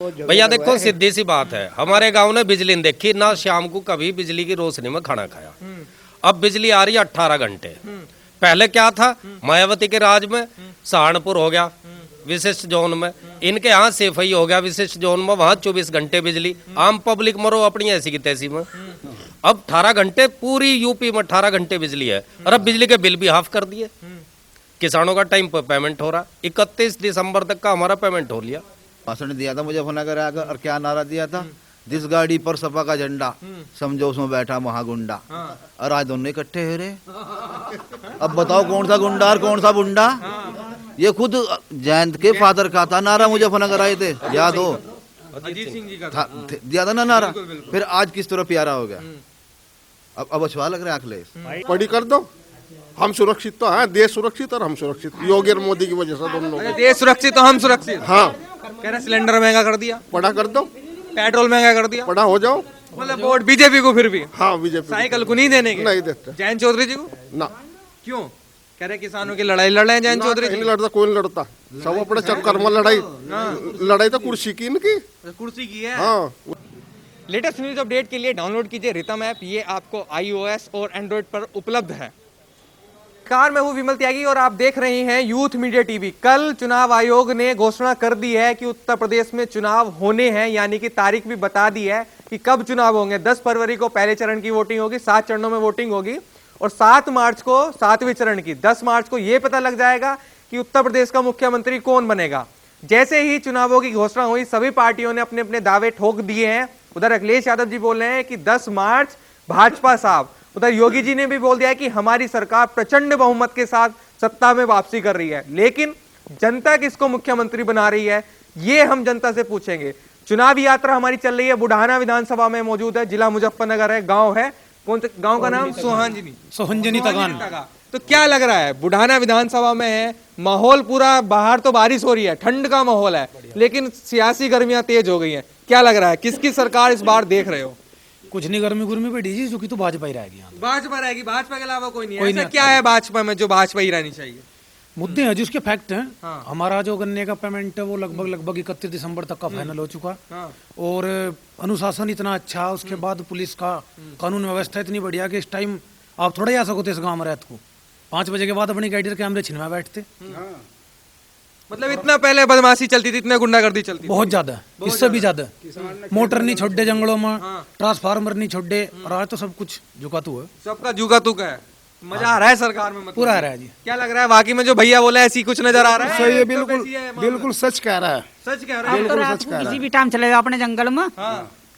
भैया देखो सीधी सी बात है, हमारे गांव ने बिजली नहीं देखी ना, शाम को कभी बिजली की रोशनी में खाना खाया। अब बिजली आ रही है 18 घंटे। पहले क्या था, मायावती के राज में सहारनपुर हो गया विशिष्ट जोन में, इनके यहाँ सेफई हो गया विशिष्ट जोन में, वहां 24 घंटे बिजली, आम पब्लिक मरो अपनी ऐसी की तैसी में। अब 18 घंटे पूरी यूपी में 18 घंटे बिजली है, और अब बिजली के बिल भी हाफ कर दिए। किसानों का टाइम पर पेमेंट हो रहा, 31 दिसंबर तक का हमारा पेमेंट हो लिया। भाषण दिया था मुजफ्फरनगर आकर, और क्या नारा दिया था, जिस गाड़ी पर सपा का झंडा समझो उसमें बैठा महागुंडा। और आज दोनों इकट्ठे हो रहे। अब बताओ कौन सा गुंडा और कौन सा बुंडा। ये खुद जयंत के फादर का था नारा, मुजफ्फरनगर आए थे, याद हो, अजीत सिंह जी का दिया था ना नारा। फिर आज किस तरह प्यारा हो गया। अब अछवा लग रहा है अखिलेश। पढ़ी कर दो, हम सुरक्षित तो हैं, देश सुरक्षित और हम सुरक्षित, योगी और मोदी की वजह से दोनों। देश सुरक्षित तो हम सुरक्षित। हाँ, कह रहे सिलेंडर महंगा कर दिया, पढ़ा कर दो, पेट्रोल महंगा कर दिया, पढ़ा हो जाओ। मतलब वोट बीजेपी को फिर भी। हाँ, बीजेपी साइकिल को नहीं देने के, नहीं देते। जयंत चौधरी जी को ना, क्यों? कह रहे किसानों की लड़ाई लड़ रहे हैं जयंत चौधरी जी। नहीं लड़ता, कोई नहीं लड़ता, सब अपने चक्कर में लड़ाई। लड़ाई तो कुर्सी की इनकी, कुर्सी की है। हाँ। लेटेस्ट न्यूज अपडेट के लिए डाउनलोड कीजिए रितम ऐप, ये आपको iOS और एंड्रॉइड पर उपलब्ध है। कार मैं हूं विमल त्यागी और आप देख रहे हैं यूथ मीडिया टीवी। कल चुनाव आयोग ने घोषणा कर दी है कि उत्तर प्रदेश में चुनाव होने हैं, यानी कि तारीख भी बता दी है कि कब चुनाव होंगे। 10 फरवरी को पहले चरण की वोटिंग होगी, 7 चरणों में वोटिंग होगी, और 7 मार्च को 7वें चरण की। 10 मार्च को यह पता लग जाएगा कि उत्तर प्रदेश का मुख्यमंत्री कौन बनेगा। जैसे ही चुनावों की घोषणा हुई, सभी पार्टियों ने अपने अपने दावे ठोक दिए हैं। उधर अखिलेश यादव जी बोल रहे हैं कि 10 मार्च भाजपा साहब, उधर योगी जी ने भी बोल दिया है कि हमारी सरकार प्रचंड बहुमत के साथ सत्ता में वापसी कर रही है। लेकिन जनता किसको मुख्यमंत्री बना रही है, ये हम जनता से पूछेंगे। चुनावी यात्रा हमारी चल रही है, बुढ़ाना विधानसभा में मौजूद है, जिला मुजफ्फरनगर है, गांव है, कौन से गांव का नाम? सोहंजनी तगान। तो क्या लग रहा है, बुढ़ाना विधानसभा में है, माहौल पूरा, बाहर तो बारिश हो रही है, ठंड का माहौल है, लेकिन सियासी गर्मियां तेज हो गई हैं। क्या लग रहा है, किसकी सरकार इस बार देख रहे हो? कुछ नहीं, गर्मी गुर्मी पे डीजी, जो कि तो भाजपा ही रहेगी। यहाँ भाजपा रहेगी, भाजपा के अलावा कोई नहीं है। ऐसा क्या है भाजपा में जो भाजपा ही रहनी चाहिए? मुद्दे हैं जिसके फैक्ट हैं। हाँ। हमारा जो गन्ने का पेमेंट है वो लगभग 31 दिसंबर तक का फाइनल हो चुका। हाँ। और अनुशासन इतना अच्छा, उसके बाद पुलिस का कानून व्यवस्था इतनी बढ़िया कि इस टाइम आप थोड़ा ही आ सको इस गाँव में रात को 5 बजे के बाद अपनी गाइडर के कैमरे छिनवा बैठते। मतलब इतना पहले बदमाशी चलती थी, इतना गुंडागर्दी चलती थी? बहुत ज्यादा, इससे भी ज्यादा। मोटर नहीं छोड़े जंगलों में, ट्रांसफार्मर नहीं छोड़े, और आज तो सब कुछ झुका तू है, सबका झुका तू का है। मजा आ रहा है सरकार में, मतलब पूरा आ रहा है जी। क्या लग रहा है, बाकी में जो भैया बोला ऐसी कुछ नजर आ रहा है? सही है, बिल्कुल बिल्कुल सच कह रहा है, सच कह रहा है। तो रात को किसी भी टाइम चले जाओ अपने जंगल में,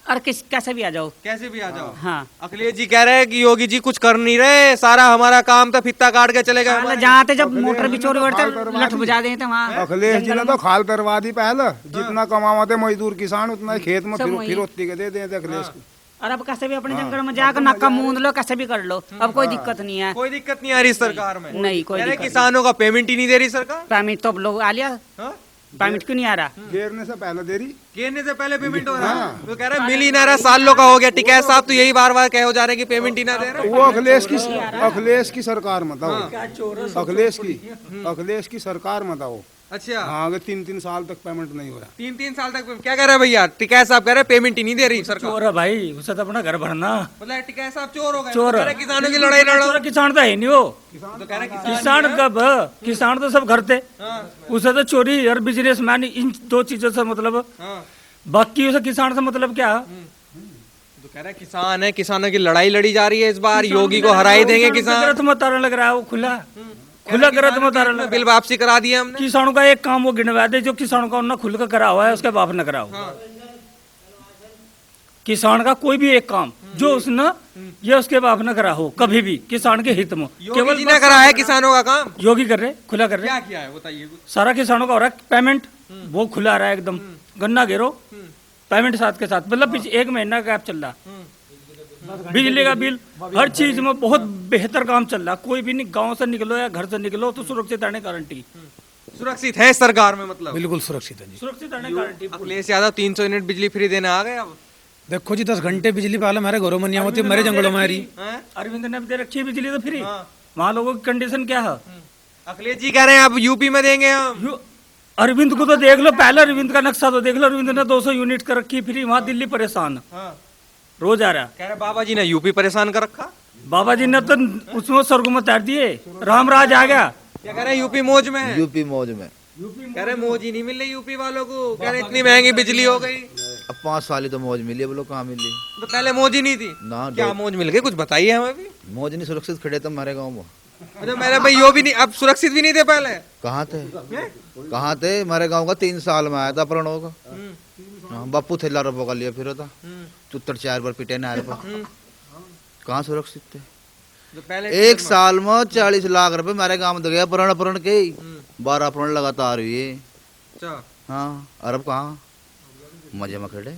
और कैसे भी आ जाओ, कैसे भी आ जाओ। हाँ। अखिलेश जी कह रहे हैं कि योगी जी कुछ कर नहीं रहे, सारा हमारा काम था फित्ता काट के चले गए। जाते जब मोटर भी चोरी करते लठ बुझा देते वहाँ। अखिलेश जी ने तो खाल करवा दी पहले, जितना कमाते मजदूर किसान उतना खेत में फिरौती के दे देते अखिलेश को। और अब कैसे भी अपने जंगल में जाकर नक्का मूंद लो, कैसे भी कर लो, अब कोई दिक्कत नहीं है। कोई दिक्कत नहीं आ रही सरकार में? नहीं, कोई दिक्कत। किसानों का पेमेंट ही नहीं दे रही सरकार। पेमेंट तो अब लोग आ लिया, पेमेंट क्यों नहीं आ रहा? घेरने से पहले दे रही, घेरने से पहले पेमेंट हो रहा है। तो कह रहे मिल ही ना रहा, सालों का हो गया। टिकैत साहब तो यही बार बार कहे जा रहे हैं कि पेमेंट ही ना दे रहे। वो अखिलेश की सरकार में था, अखिलेश की सरकार में था वो। अच्छा। हाँ, 3-3 साल तक पेमेंट नहीं हो रहा। 3-3 साल तक क्या कह रहे हैं भैया? टिकैत साहब कह रहे पेमेंट ही नहीं दे रही सरकार। चोर है भाई, उसे तो अपना घर भरना। मतलब टिकैत साहब चोर हो गए? चोर है। किसानों की लड़ाई लड़ो। किसान तो है नहीं वो, तो कह रहे किसान कब, किसान तो सब घर थे। उसे तो चोरी और बिजनेस मैन, इन 2 चीजों से मतलब, बाकी उसे किसान से मतलब क्या? तो कह रहे किसान है, किसानों की लड़ाई लड़ी जा रही है इस बार, योगी को हरा ही देंगे किसान। गलत मत लग रहा है, वो खुला गलत मत बिल वापसी करा दिया हमने। किसानों का एक काम वो गिनवा दे जो किसानों का उन्होंने खुल कर करा हुआ है, उसके बाप ने करा हुआ। किसान का कोई भी एक काम जो उसने ये उसके बाप ने करा हो, कभी भी किसान के हित में, केवल जी ने करा है किसानों का काम। योगी कर रहे, खुला कर रहे। क्या किया है बताइए? सारा किसानों का हो रहा है पेमेंट, वो खुला रहा है एकदम। गन्ना घेरो पेमेंट साथ के साथ, मतलब 1 महीना का गैप चल रहा। बिजली का बिल, हर चीज में बहुत बेहतर काम चल रहा। कोई भी नहीं, गांव से निकलो या घर से निकलो तो सुरक्षित रहने गारंटी। सुरक्षित है सरकार में, मतलब बिल्कुल सुरक्षित है जी, सुरक्षित रहने गारंटी। अखिलेश यादव 300 यूनिट बिजली फ्री देने आ गए। अब देखो जी, 10 घंटे बिजली पहले हमारे घरों में नहीं होती, मेरे जंगलों में आ रही। अरविंद ने दे रखी है बिजली तो फ्री। वहाँ लोगों की कंडीशन क्या है? अखिलेश जी कह रहे हैं अब यूपी में देंगे हम। अरविंद को तो देख लो, पहले अरविंद का नक्शा तो देख लो। अरविंद ने 200 यूनिट कर रखी फ्री, वहां दिल्ली परेशान, रोज आ रहा। कह रहे बाबा जी ने यूपी परेशान कर रखा। बाबा जी ने तो उसमें स्वर्ग में उतार दिए, रामराज आ गया। क्या कह रहे हैं यूपी मौज में है? यूपी मौज में। कह रहे मौज ही नहीं मिल रही यूपी वालों को। कह रहे इतनी महंगी बिजली हो गई। अब 5 साल ही तो मौज मिली, अब लोग कहाँ मिली। तो पहले मौज ही नहीं थी ना, क्या मौज मिल गई? कुछ बताइए हमें भी। मौज नहीं, सुरक्षित खड़े थे हमारे गाँव में। अच्छा मेरे भाई यो भी नहीं, अब सुरक्षित भी नहीं थे पहले। कहाँ थे, कहाँ थे? हमारे गांव का 3 साल में आया था प्रणव का। हाँ, बापू थैला रुपये का लिए फिर था, चुत्तर 4 बार पिटे नहर पर। कहाँ सुरक्षित थे? तो पहले 1 साल में 40 लाख रुपए हमारे गांव में गया, प्रण के 12 प्रण लगातार हुए। अच्छा हाँ, अरब कहाँ मजे में खड़े।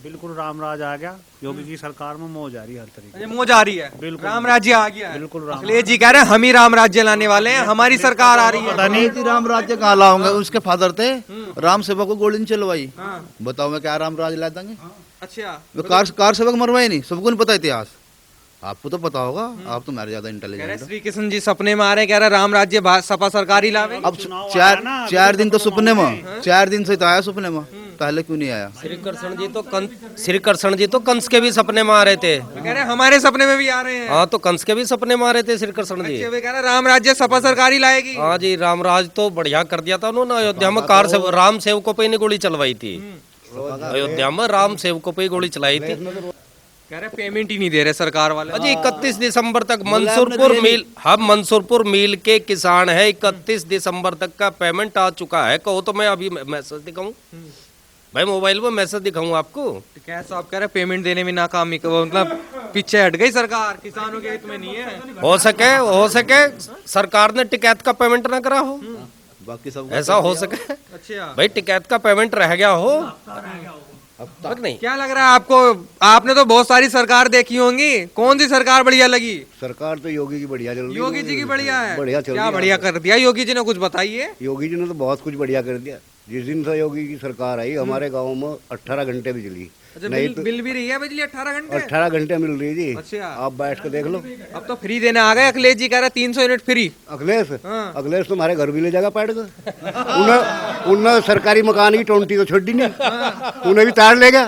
बिल्कुल रामराज आ गया, योगी की सरकार में मौज आ रही है हर तरीके अच्छा, मौज आ रही है। बिल्कुल। राम राज्य आ गया है। बिल्कुल राम- अखिलेश जी कह रहे हैं हम ही राम राज्य लाने वाले हैं, हमारी सरकार आ रही है। पता नहीं राम राज्य कहाँ लाऊंगा, उसके फादर थे राम सेवक को गोली नहीं चलवाई। बताओ मैं क्या राम राज ला देंगे? अच्छा वो कार सेवक मरवाए नहीं, सबको नहीं पता इतिहास। आपको तो पता होगा, आप तो मेरे ज्यादा कह रहे इंटेलिजेंट हो। श्री कृष्ण जी सपने में आ रहे हैं, कह रहे राम राज्य सपा सरकार ही लावे। अब 4 दिन तो सपने में, 4 दिन से तो आया सपने में, पहले क्यों नहीं आया? श्री कृष्ण जी तो कंस के भी सपने में आ रहे थे। वो कह रहे हैं हमारे सपने में भी आ रहे हैं। हाँ, तो कंस के भी सपने में आ रहे थे श्री कृष्ण जी। वे कह रहे हैं राम राज्य सपा सरकार ही लाएगी। हाँ जी, रामराज तो बढ़िया कर दिया था उन्होंने। अयोध्या में कार से राम सेवकों पे ही गोली चलवाई थी। अयोध्या में राम सेवकों पे ही गोली चलाई थी। कह रहे पेमेंट ही नहीं दे रहे सरकार वाले। अजी 31 दिसंबर तक मंसूरपुर मिल, हम मंसूरपुर मिल के किसान है, 31 दिसंबर तक का पेमेंट आ चुका है। कहो तो मैं अभी मैसेज दिखाऊं भाई, मोबाइल में मैसेज दिखाऊं आपको? कैसा आप कह रहे पेमेंट देने में नाकामी, मतलब पीछे हट गई सरकार, किसानों के हित में नहीं है। हो सके सरकार ने टिकैत का पेमेंट ना करा हो, बाकी सब ऐसा हो सके अच्छा भाई, टिकैत का पेमेंट रह गया हो तक नहीं। क्या लग रहा है आपको? आपने तो बहुत सारी सरकार देखी होंगी, कौन सी सरकार बढ़िया लगी? सरकार तो योगी की बढ़िया चल रही है। योगी जी की बढ़िया है। बढ़िया चल रही क्या है। बढ़िया कर दिया योगी जी ने, कुछ बताइए। योगी जी ने तो बहुत कुछ बढ़िया कर दिया। जिस दिन से योगी की सरकार आई हमारे गांव में 18 घंटे बिजली। अच्छा नहीं बिल, तो बिल भी रही है बिजली 18 घंटे? 18 घंटे मिल रही जी। अच्छा। आप बैठ कर देख लो। अब तो फ्री देने आ गए अखिलेश जी, कह रहे 300 यूनिट फ्री। अखिलेश हाँ। अखिलेश तुम्हारे घर भी ले जाएगा बैठ कर। उन्हें सरकारी मकान की टोंटी तो छोड़ दी नहीं, उन्हें भी तार लेगा,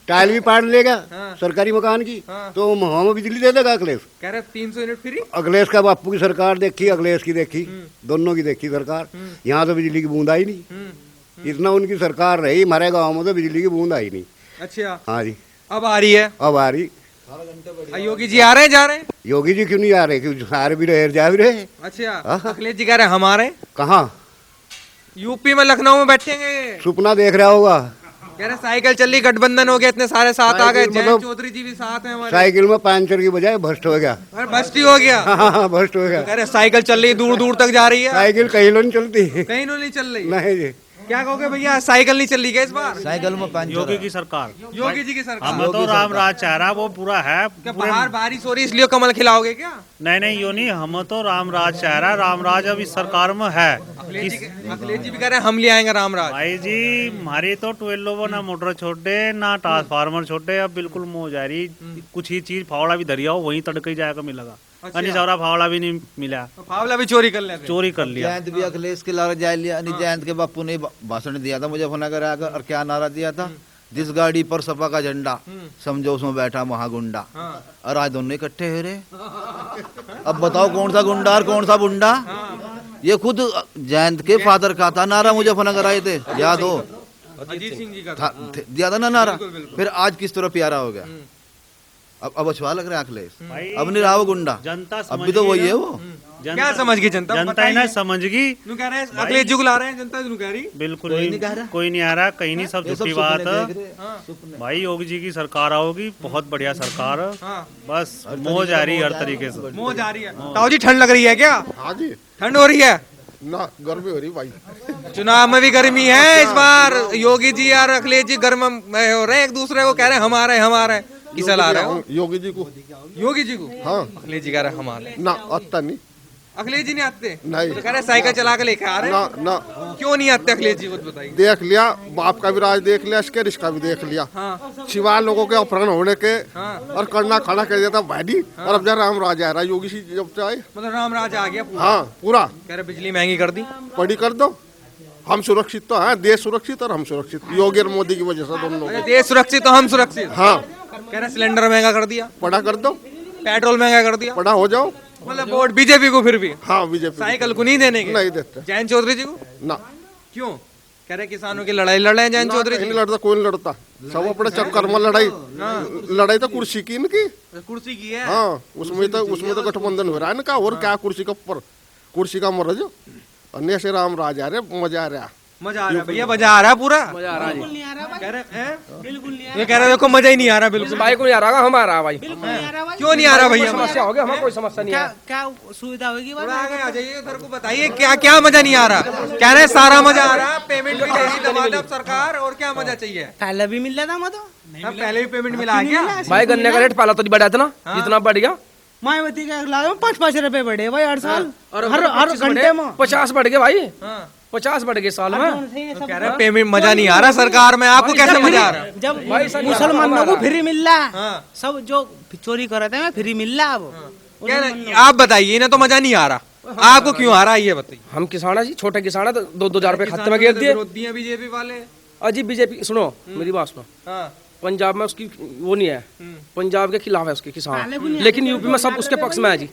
टाइल भी पाड़ लेगा सरकारी मकान की, तो वहाँ बिजली दे देगा अखिलेश। कह रहे 300 यूनिट फ्री। अखिलेश का बापू की सरकार देखी, अखिलेश की देखी, दोनों की देखी सरकार। यहाँ तो बिजली की बूंद आई नहीं। इतना उनकी सरकार रही, हमारे गाँव में तो बिजली की बूंद आई नहीं। अच्छा हाँ जी, अब आ रही है। अब आ रही। योगी जी आ रहे हैं, जा रहे हैं? योगी जी क्यों नहीं आ रहे? क्यों आ रहे भी रहे, जा भी रहे। अच्छा अखिलेश जी कह रहे हैं हम आ रहे हैं। कहाँ? यूपी में लखनऊ में बैठेंगे। सुपना देख रहा होगा। कह रहे साइकिल चल रही, गठबंधन हो गया, इतने सारे साथ आ गए, साइकिल जयंत मतलब- चौधरी जी भी साथ हैं हमारे। साइकिल में पंचर की बजाय भ्रष्ट हो गया। अरे भ्रष्ट ही हो गया। हाँ, भ्रष्ट हो गया। कह रहे साइकिल चल रही, दूर दूर तक जा रही है, साइकिल कहीं नहीं चलती। कहीं नहीं चल रही। नहीं जी। क्या कहोगे भैया, साइकिल नहीं चल रही क्या इस बार? साइकिल में पंचर योगी है। की सरकार। योगी जी की सरकार। हमें तो रामराज चेहरा वो पूरा है। क्या बाहर बारिश हो रही इसलिए कमल खिलाओगे क्या? नहीं यो नहीं, हम तो रामराज चेहरा, रामराज अब इस सरकार में है। अखिलेश जी भी कह रहे हैं हम ले आएंगे रामराज। भाई जी हमारी तो 12 वो ना मोटर छोटे ना ट्रांसफार्मर छोटे, अब बिल्कुल मौज आ रही। कुछ ही चीज फावड़ा भी धरिया हो वहीं तड़के ही जाकर मिलेगा। अच्छा। अनिसौरा फावड़ा भी नहीं मिला, तो फावला भी चोरी कर लेते। चोरी कर लिया। जयंत भी अखिलेश के लारा जाए लिया, नहीं जयंत के बापू ने भाषण दिया था मुजफ्फरनगर आकर, और क्या नारा दिया था? जिस गाड़ी पर सपा का झंडा समझो उसमें बैठा महागुंडा। और आज दोनों इकट्ठे हो रहे। अब बताओ कौन सा गुंडा और कौन सा बुंडा? ये खुद जयंत के फादर का था नारा, मुजफ्फरनगर आए थे, याद हो? अजीत सिंह जी का दिया था ना नारा। फिर आज किस तरह प्यारा हो गया? अब अछवा लग रहा है अखिलेश, अब नहीं रहा वो गुंडा, जनता अब भी तो वही है वो। क्या समझ गई जनता? जनता ही ना समझ गई। क्यों कह रहे हैं अखिलेश जी को ला रहे हैं, जनता क्यों कह रही? बिल्कुल कोई नहीं, नहीं कह रहा। कोई नहीं आ रहा, कहीं नहीं, सब ये सब झूठी सुपने बात देख है। रहे हैं, सुपने। भाई योगी जी की सरकार आओगी, बहुत बढ़िया सरकार। हाँ। बस मौज आ रही है हर तरीके से। मौज आ रही है। ताऊ जी ठंड लग रही है क्या? हाँ जी। ठंड हो रही है? ना गर्मी हो रही भाई। चुनाव में भी गर्मी है इस बार। योगी जी और अखिलेश जी गर्म में हो रहे हैं, एक दूसरे को कह रहे हैं हम आ रहे हैं, हम आ रहे हैं। किसे ला रहे हो? योगी जी को। योगी जी को? हाँ। अखिलेश जी कह रहे हैं हम आ रहे हैं। ना आता नहीं। अखिलेश जी नहीं आते? नहीं। तो कह रहे हैं साइकिल चला के लेके आ रहे ना हैं। ना क्यों नहीं आते अखिलेश जी, कुछ बताइए। देख लिया, बाप का भी राज देख लिया, इसके रिश्ता भी देख लिया। हाँ। सिवाय लोगों के अपहरण होने के हाँ। और करना खाना कर देता भाई। और अब जब राम राज आ रहा योगी जी जब से आए। मतलब रामराज आ गया पूरा। हाँ पूरा। कह रहे बिजली महंगी कर दी। पढ़ी कर दो। हम सुरक्षित तो हैं, देश सुरक्षित और हम सुरक्षित, योगी और मोदी की वजह से दोनों अरे देश सुरक्षित तो हम सुरक्षित। हाँ कह रहे सिलेंडर महंगा कर दिया, पढ़ा कर दो, पेट्रोल महंगा कर दिया, पढ़ा हो जाओ। मतलब वोट बीजेपी को फिर भी, हाँ बीजेपी साइकिल को नहीं देने के। नहीं देते जयंत चौधरी जी को ना, क्यों? कह रहे किसानों की लड़ाई लड़ रहे हैं जयंत चौधरी जी। नहीं लड़ता, कोई नहीं लड़ता, सब अपने चक्कर में लड़ाई, लड़ाई तो कुर्सी की इनकी। कुर्सी की है। हाँ उसमें तो गठबंधन हो रहा है इनका, और क्या कुर्सी का ऊपर, कुर्सी का मरज अन्य से राम राज आ रहे, मजा आ रहा, मजा आ रहा है भैया, मजा आ रहा है पूरा, मजा आ रहा है। कह रहे हैं बिल्कुल नहीं आ रहा, ये कह रहे देखो मजा ही नहीं आ रहा बिल्कुल। भाई को नहीं आ रहा, हम आ रहा भाई, क्यों नहीं आ रहा भैया? समस्या हो गया, हमें कोई समस्या नहीं है। क्या सुविधा होगी? थोड़ा आगे आ जाइए, उधर को बताइए क्या क्या मजा नहीं आ रहा? कह रहे सारा मजा आ रहा, पेमेंट भी दे रही दबादब सरकार, और क्या मजा चाहिए? पहले भी मिल रहा था मतो, पहले भी पेमेंट मिला है क्या? भाई गन्ने का रेट पहला तो नहीं बढ़ा था ना, जितना बढ़ गया। मायावती का लाओ 5-5 रुपए बढ़े भाई हर साल, हर घंटे में 50 बढ़ गए भाई, 50 बढ़ गए साल में। तो कह रहे पेमेंट मजा नहीं आ रहा सरकार में, आपको कैसे मजा आ रहा? जब मुसलमानों को फ्री मिल रहा, सब जो चोरी कर रहे थे फ्री मिल रहा अब। कह रहे आप बताइए, इन्हें तो मजा नहीं आ रहा, आपको क्यों आ रहा है ये बताइए? हम किसान है जी, छोटे किसान है, 2-2 हजार रुपए खाते में गिर दिए। विरोधी हैं बीजेपी वाले। अजी बीजेपी सुनो मेरी बात सुनो, पंजाब में उसकी वो नहीं है, पंजाब के खिलाफ है उसके किसान, लेकिन यूपी में सब उसके पक्ष में है जी,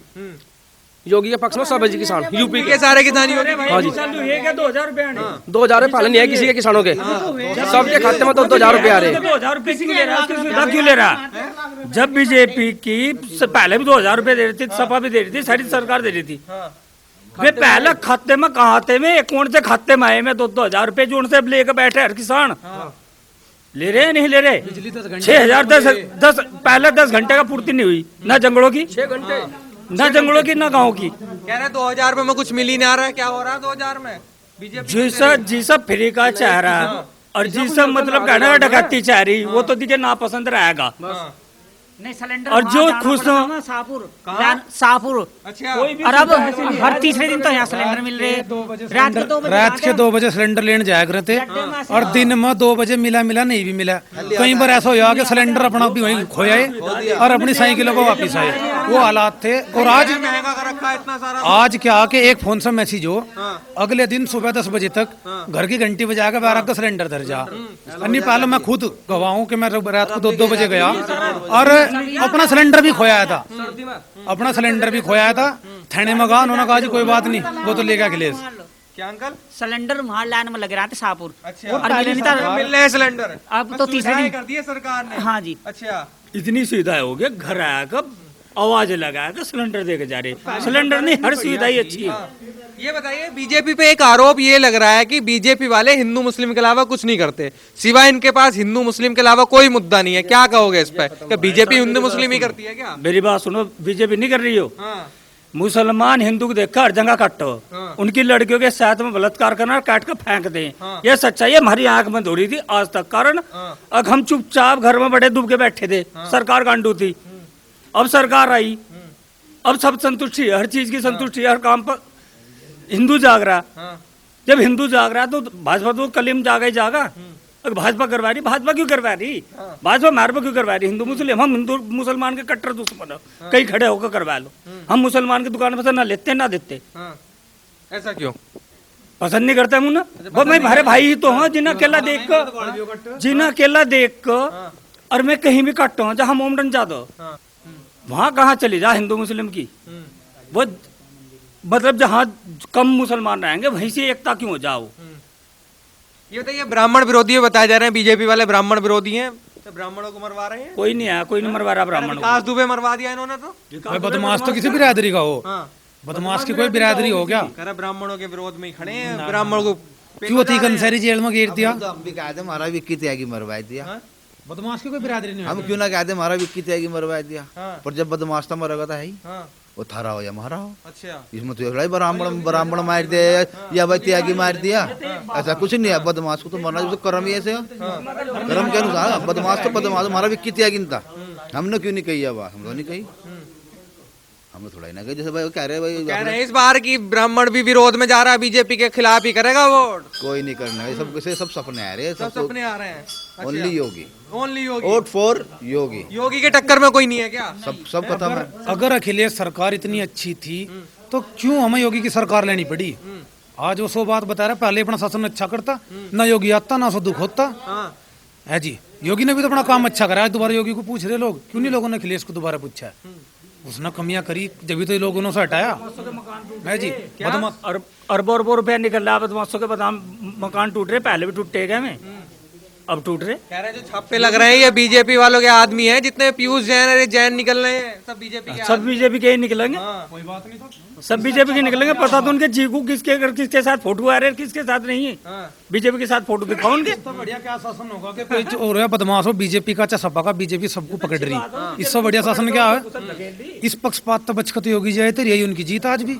योगी के पक्ष में सब है जी किसान, यूपी के सारे किसान योगी। हाँ जी, 2000 रुपए 2000 रुपए पहले नहीं है किसी के किसानों के, सबके खाते में 2-2000 रुपए आ रहे हैं। 2000 रुपए क्यों ले रहा है? उसकी सुविधा क्यों ले रहा है? जब बीजेपी की पहले भी 2000 रुपए दे रही थी, सपा भी दे रही थी, सारी सरकार दे रही थी। वे पहले खाते में खाते में अकाउंट से खाते में आए में 2-2000 रुपए जो उनसे लेकर बैठे हर किसान ले रहे हैं, नहीं ले रहे? 6000 10 पहले 10 घंटे का पूर्ति नहीं हुई, ना जंगलों की 6 घंटे, ना जंगलों की ना गाँव की। कह रहे 2000 रुपए में कुछ मिल ही नहीं आ रहा है, क्या हो रहा है 2000 में? बीजेपी जी सब फ्री का चाह रहा है, और जी सब मतलब कहना डकैती चाह रही, वो तो दिखे ना पसंद रहेगा। नहीं सिलेंडर और जो खुश हो शाहपुर, अच्छा और अब हर तीसरे दिन तो यहाँ सिलेंडर मिल रहे हैं। रात के 2 बजे सिलेंडर लेने जाया करते, और दिन में 2 बजे मिला नहीं भी मिला। कई बार ऐसा हुआ कि सिलेंडर अपना भी वहीं खोया है और अपनी साइकिलों को वापिस आए, वो हालात थे। और आज महंगा कर रखा है इतना सारा। आज क्या कि एक फोन से मैसेज हो, अगले दिन सुबह 10 बजे तक घर की घंटी बजा के 12 का सिलेंडर धर जा। अन्य पहले मैं खुद गवाह हूँ कि मैं रात को 2 बजे गया और अपना सिलेंडर भी खोया था, अपना सिलेंडर भी खोया था। थाने में गया, उन्होंने कहा जी कोई बात नहीं, वो तो लेगा अखिलेश। क्या अंकल? सिलेंडर वहाँ लाइन में लग रहा था शाहपुर, अच्छा और मिल नहीं था। मिल रहे हैं सिलेंडर, अब तो तीसरे दिन कर दिए सरकार ने। हाँ जी, अच्छा इतनी सुविधा हो गई, घर आकर आवाज लगाकर सिलेंडर देके जा रहे। सिलेंडर नहीं, हर सुविधा ही अच्छी है। ये बताइए, बीजेपी पे एक आरोप ये लग रहा है कि बीजेपी वाले हिंदू मुस्लिम के अलावा कुछ नहीं करते, सिवाय इनके पास हिंदू मुस्लिम के अलावा कोई मुद्दा नहीं है। क्या कहोगे इस पे? क्या बीजेपी हिंदू मुस्लिम ही करती है क्या? मेरी बात सुनो, बीजेपी नहीं कर रही हो। मुसलमान हिंदू को देखकर हर जगह काटो, उनकी लड़कियों के साथ में बलात्कार करना, काट कर फेंक दें, ये सच्चाई है। हमारी आंख में धोरी थी आज तक, कारण अब हम चुपचाप घर में बड़े डूब के बैठे थे, सरकार गांडू थी। अब सरकार आई, अब सब संतुष्टि है, हर चीज की संतुष्टि है, हर काम पर हिंदू जाग रहा। जब हिंदू जाग रहा तो भाजपा तो कलीम जागा ही जागा। भाजपा करवा रही, भाजपा क्यों करवा रही? भाजपा हमारे पर क्यों करवा रही? हिंदू मुस्लिम, हम हिंदू मुसलमान के कट्टर दुश्मन हो, कहीं खड़े होकर करवा लो। हम मुसलमान की दुकान पर से ना लेते ना देते। ऐसा क्यों? पसंद नहीं करते हम ना, वो मैं हमारे भाई ही तो हूँ, जिन्हें अकेला देख कर, जिन्हें अकेला देख कर, और मैं कहीं भी काटता हूँ जहाँ मोमडन जादो, वहाँ कहाँ चली जा हिंदू मुस्लिम की? वो मतलब जहाँ कम मुसलमान रहेंगे वहीं से एकता क्यों हो जाओ? ये बताइए, ब्राह्मण विरोधी बताए जा रहे हैं, बीजेपी वाले ब्राह्मण विरोधी हैं, तो ब्राह्मणों को मरवा रहे हैं। कोई नहीं आया, कोई नहीं मरवा रहा ब्राह्मण को। विकास दुबे मरवा दिया इन्होंने तो। बदमाश तो किसी बिरादरी का हो, बदमाश की कोई बिरादरी हो क्या? कह रहे ब्राह्मणों के विरोध में ही खड़े हैं, ब्राह्मण को क्यों थी कंसरी जेल में गिर दिया? हम भी कहते हमारा विक्की त्यागी मरवा दिया। बदमाश की कोई बिरादरी नहीं। हम क्यों ना कहते हमारा विक्की त्यागी मरवा दिया, पर जब बदमाश था मरेगा था ही, वो थारा हो या मारा हो। अच्छा इसमें तो लड़ाई ब्राह्मण मार दे या भाई त्यागी मार दिया, ऐसा कुछ नहीं है। बदमाश को तो मरना तो कर्म ही ऐसे, कर्म के अनुसार बदमाश तो बदमाश। हमारा विक्की त्यागी था, हमने क्यों नहीं कही है बात? हम तो नहीं कही, हमने थोड़ा ही ना कही। जैसे भाई कह रहे इस बार की ब्राह्मण भी विरोध में जा रहा है, बीजेपी के खिलाफ ही करेगा वोट। कोई नहीं करना है, सब सपने आ रहे हैं, सब सपने आ रहे हैं। Only Yogi, only Yogi, vote for Yogi. Yogi के टक्कर में कोई नहीं है क्या? सब खत्म है। अगर अखिलेश सरकार इतनी अच्छी थी तो क्यों हमें योगी की सरकार लेनी पड़ी? आज वो 100 बात बता रहा है, पहले अपना शासन अच्छा करता, ना योगी आता ना सो दुख होता है जी। योगी ने भी तो अपना काम अच्छा करा है, दोबारा योगी को पूछ रहे लोग, क्यों नहीं लोगों ने अखिलेश को दोबारा पूछा है? उसने कमियां करी जब तो लोगों ने उसे हटाया है जी। अरबों अरबों रुपया निकल रहा है बदमाशों के, बदाम मकान टूट रहे, पहले भी टूटे गए में, अब टूट रहे। कह रहे हैं जो छापे लग रहे हैं ये बीजेपी वालों के आदमी हैं, जितने पीयूष जैन अरे जैन निकल रहे हैं सब बीजेपी के। सब बीजेपी के ही निकलेंगे, कोई बात नहीं तो सब बीजेपी के निकलेंगे। पता तो उनके चीकू किसके साथ फोटो आ रहे हैं, किसके साथ नहीं है। बीजेपी के साथ फोटो दिखाओ उनके। तो बढ़िया क्या शासन होगा कि कोई हो रहा है बदमाश हो, बीजेपी का चाहे सपा का, बीजेपी सबको पकड़ रही। इससे बढ़िया शासन क्या है? इस पक्षपात तो बचकत योगी जाए तो यही उनकी जीत आज भी।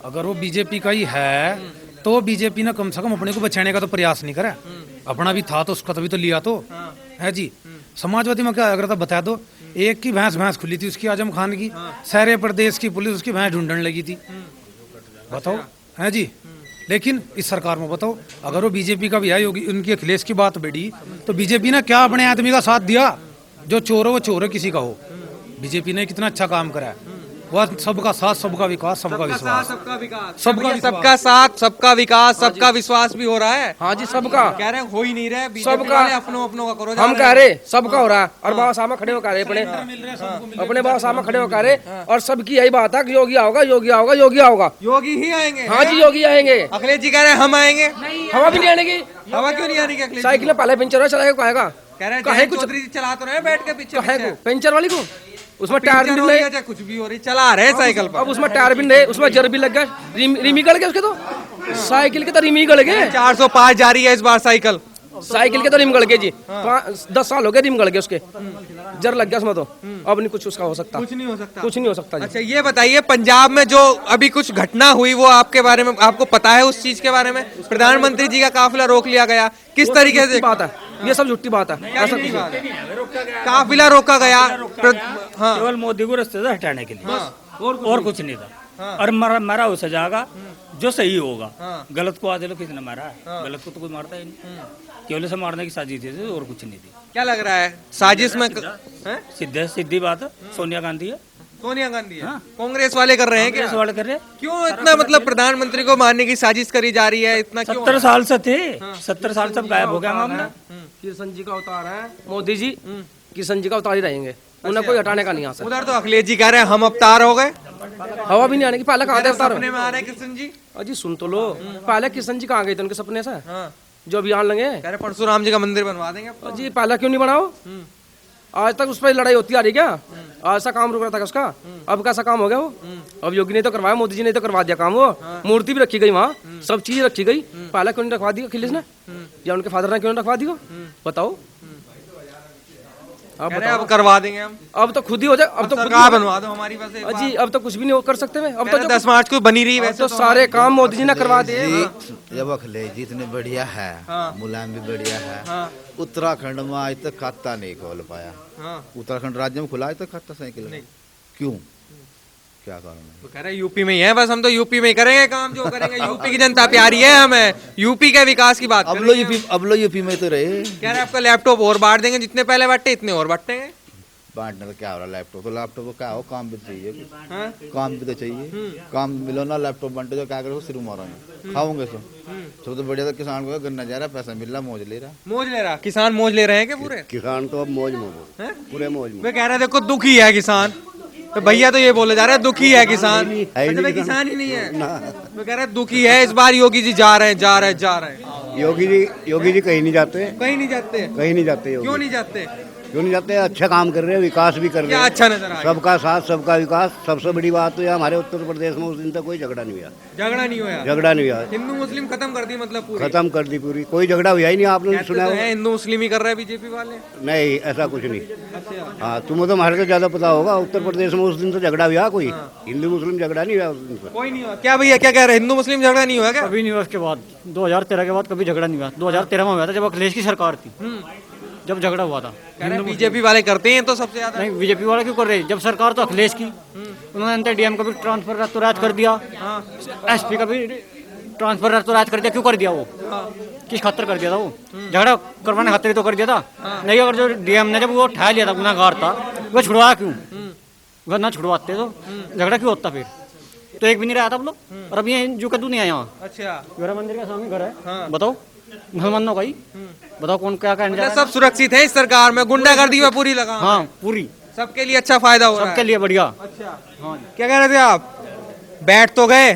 अगर वो बीजेपी का ही है तो बीजेपी ने कम से कम अपने को बचाने का तो प्रयास नहीं करा। अपना भी था तो उसका तभी तो लिया तो है जी। समाजवादी में क्या अगर तो बता दो, एक की भैंस खुली थी उसकी, आजम खान की, सारे प्रदेश की पुलिस उसकी भैंस ढूंढने लगी थी, बताओ है जी। लेकिन इस सरकार में बताओ, अगर वो बीजेपी का भी है, योगी उनकी अखिलेश की बात बढ़ी तो बीजेपी ने क्या अपने आदमी का साथ दिया? जो चोर हो वो चोर है किसी का हो। बीजेपी ने कितना अच्छा काम करा है, वह सबका साथ सबका विकास सबका विश्वास, सबका विकास, सबका साथ सबका विकास सबका विश्वास भी हो रहा है। हाँ जी सबका कह रहे हैं हो ही नहीं रहा है, सबका अपनों अपनों का करो। हम कह रहे सबका हो रहा है, और बाबा साहब खड़े होकर अपने बाबा साहब खड़े होकर, और सबकी यही बात है कि योगी आओगा योगी आओगा योगी आओगा, योगी ही आएंगे। हाँ जी योगी आएंगे। अखिलेश जी कह रहे हैं हम आएंगे, हवा भी नहीं आने की। हवा क्यों नहीं आने की? साइकिल में पहले पंचर चलाएगा कहेगा, कह रहे हैं चौधरी जी चला तो रहे बैठ के पीछे पंचर वाली को, उसमें टायर भी नहीं, कुछ भी हो रही चला रहे साइकिल पर। अब उसमें टायर भी नहीं, उसमें जर भी लग गया, रिमी गड़ गए उसके, तो साइकिल के तो रिमी गड़ गए। 405 जा रही है इस बार साइकिल के तो रिम गड़ गए जी, 10 साल हो गए रिम गड़ गए उसके, जर लग गया उसमें, तो अब नहीं कुछ उसका हो सकता, कुछ नहीं हो सकता, कुछ नहीं हो सकता जी। अच्छा ये बताइए, पंजाब में जो अभी कुछ घटना हुई वो आपके बारे में आपको पता है? उस चीज के बारे में प्रधानमंत्री जी का काफिला रोक लिया गया, किस तरीके से? बात है ये सब झूठी बात है, ऐसा कुछ काफिला रोका गया हाँ, केवल मोदी को रास्ते से हटाने के लिए, और कुछ नहीं था। और मारा उसे जाएगा जो सही होगा, गलत को आज लोग किसने मारा है? गलत को तो कोई मारता ही नहीं, केवल से मारने की साजिश थी और कुछ नहीं थी। क्या लग रहा है साजिश में? सीधी बात है, सोनिया गांधी है। सोनिया गांधी है, कांग्रेस वाले कर रहे हैं क्या? वाले कर रहे हैं। क्यों इतना मतलब प्रधानमंत्री को मारने की साजिश करी जा रही है इतना? 70 साल से थे, 70 साल सब गायब हो गया मामला। किशन जी का अवतार है मोदी जी, किशन जी का अवतार ही रहेंगे, उन्हें कोई हटाने का नहीं आ सकता। उधर तो अखिलेश जी कह रहे हैं हम अवतार हो गए, हवा भी नहीं आने की। पहले कहाँ थे अवतार? सपने में आ रहे हैं किशन जी। अजी सुन तो लो, पहले किशन जी कहाँ गए थे उनके सपने से जो अभियान लगे? कह रहे परशुराम जी का मंदिर बनवा देंगे। जी पहले क्यों नहीं बनाओ? आज तक उस पर लड़ाई होती आ रही क्या? आज सा काम रुक रहा था उसका, अब कैसा काम हो गया वो? अब योगी ने तो करवाया, मोदी जी ने तो करवा दिया काम। वो मूर्ति भी रखी गई वहाँ, सब चीज रखी गई, पहले क्यों नहीं रखवा दी अखिलेश ने या उनके फादर ने क्यों नहीं रखवा दी? बताओ अब करवा देंगे हम, अब तो खुद ही हो जाए, अब तो सरकार बनवा दो हमारी वैसे जी, अब तो कुछ भी नहीं कर सकते। अब तो 10 मार्च को बनी रही वैसे तो सारे काम मोदी जी ने करवा दिए। जब अखिलेश जी इतने बढ़िया है, मुलायम भी बढ़िया है, उत्तराखंड में आज तक खाता नहीं खोल पाया। उत्तराखंड राज्य में खुला आज तक खाता साइकिल में, क्यों? क्या कारण है? तो कह रहे यूपी में ही है, बस हम तो यूपी में ही करेंगे काम जो करेंगे। यूपी की जनता प्यारी है हमें, यूपी के विकास की बात। अब लो यूपी में तो रहे। कह रहे आपका लैपटॉप और बांट देंगे, जितने पहले बांटे इतने और बांटेंगे। बांटने का क्या हो रहा? लैपटॉप को क्या हो, काम भी तो चाहिए, काम भी तो चाहिए, काम मिलो ना। लैपटॉप बांटे तो क्या करो, सिर मारोगे, खाओगे सब तो बढ़िया। तो किसान को गन्ना जा रहा, पैसा मिल रहा, मौज ले रहा। किसान मौज ले रहे हैं क्या पूरे? किसान तो अब मौज पूरे मौज में। मैं कह रहा देखो दुखी है किसान, तो भैया तो ये बोले जा रहे हैं दुखी है किसान। अच्छा किसान ही नहीं है, मैं कह रहा दुखी है। इस बार योगी जी जा रहे हैं। योगी जी कहीं नहीं जाते, कहीं नहीं जाते। क्यों नहीं जाते? अच्छा काम कर रहे हैं, विकास भी कर रहे हैं। क्या अच्छा नजर आ रहा है? सबका साथ सबका विकास। सबसे बड़ी बात तो ये हमारे उत्तर प्रदेश में उस दिन तक कोई झगड़ा नहीं हुआ। झगड़ा नहीं हुआ। हिंदू मुस्लिम खत्म कर दी, मतलब पूरी खत्म कर दी पूरी, कोई झगड़ा हुआ ही नहीं। आप लोगों ने सुना है हिंदू मुस्लिम ही कर रहे हैं बीजेपी वाले? नहीं, ऐसा कुछ नहीं। हाँ, तुम्हें तो हमारे से ज्यादा पता होगा। उत्तर प्रदेश में उस दिन तो झगड़ा हुआ कोई, हिंदू मुस्लिम झगड़ा नहीं हुआ उस दिन से। कोई नहीं हुआ क्या भैया? क्या कह रहे हैं, हिंदू मुस्लिम झगड़ा नहीं हुआ क्या? कभी नहीं हुआ। उसके बाद 2013 के बाद कभी झगड़ा नहीं हुआ। 2013 में हुआ था जब अखिलेश की सरकार थी, जब झगड़ा हुआ था। बीजेपी वाले करते हैं तो सबसे ज्यादा। नहीं, बीजेपी वाले क्यों कर रहे हैं? जब सरकार तो अखिलेश की, उन्होंने डीएम का भी ट्रांसफर रातों-रात कर दिया, एसपी का भी ट्रांसफर रातों-रात कर दिया। क्यों कर दिया वो? किस खातिर कर दिया था वो? झगड़ा करवाने खातिर तो कर दिया था। नहीं, अगर जो डीएम ने जब वो ठहरा लिया था, गुनाहगार था, वो छुड़वाया क्यों? अगर ना छुड़वाते तो झगड़ा क्यों होता फिर? तो एक भी नहीं रहा था हम लोग, और अब ये जो कद्दू नहीं आया वहाँ। अच्छा, गौरा मंदिर के सामने घर है, बताओ मुसलमानों का ही, बताओ कौन क्या कहने जा मतलब रहा है। सब सुरक्षित है इस सरकार में, गुंडागर्दी में पूरी लगा। हाँ पूरी, सबके लिए अच्छा फायदा हो रहा सबके है। लिए बढ़िया। अच्छा, क्या कह रहे थे आप? बैठ तो गए,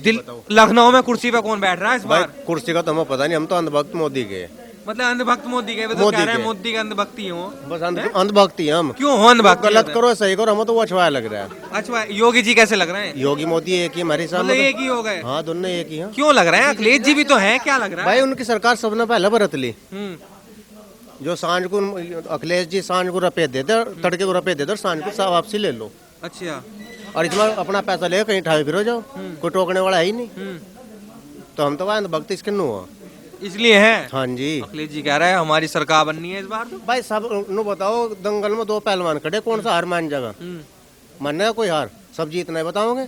दिल लखनऊ में कुर्सी पे कौन बैठ रहा है इस बार? कुर्सी का तो हमें पता नहीं, हम तो अंधभक्त मोदी के, मतलब अंधभक्त मोदी के, वो तो मोदी कह रहे हैं के। मोदी के अंधभक्ति हो। बस अंधभक्ति हम। क्यों हो अंधभक्त? गलत करो सही करो, हमें तो वो अछवाया लग रहा है। अच्छा, योगी जी कैसे लग रहे हैं? योगी मोदी एक ही हमारे मतलब सामने। एक ही हो गए? हाँ दोनों एक ही हैं। क्यों लग रहे हैं? अखिलेश जी भी तो हैं, क्या लग रहा है? भाई उनकी सरकार सबने पहले बरत ली। हम्म। जो सांझ को अखिलेश जी सांझ को रुपये देते, तड़के को रुपये देते, सांझ को वापसी ले लो, अच्छा, और इसमें अपना पैसा लेकर कहीं ठाई फिरो जाओ, कोई टोकने वाला है ही नहीं। तो हम तो भाई अंधभक्त इसके नु हुआ। इसलिए है। हाँ जी अखिलेश जी कह रहे हैं हमारी सरकार बननी है इस बार तो। भाई सब नु बताओ, दंगल में दो पहलवान खड़े, कौन सा हार मान जाएगा? मानने का कोई हार? सब जीतना है बताओगे?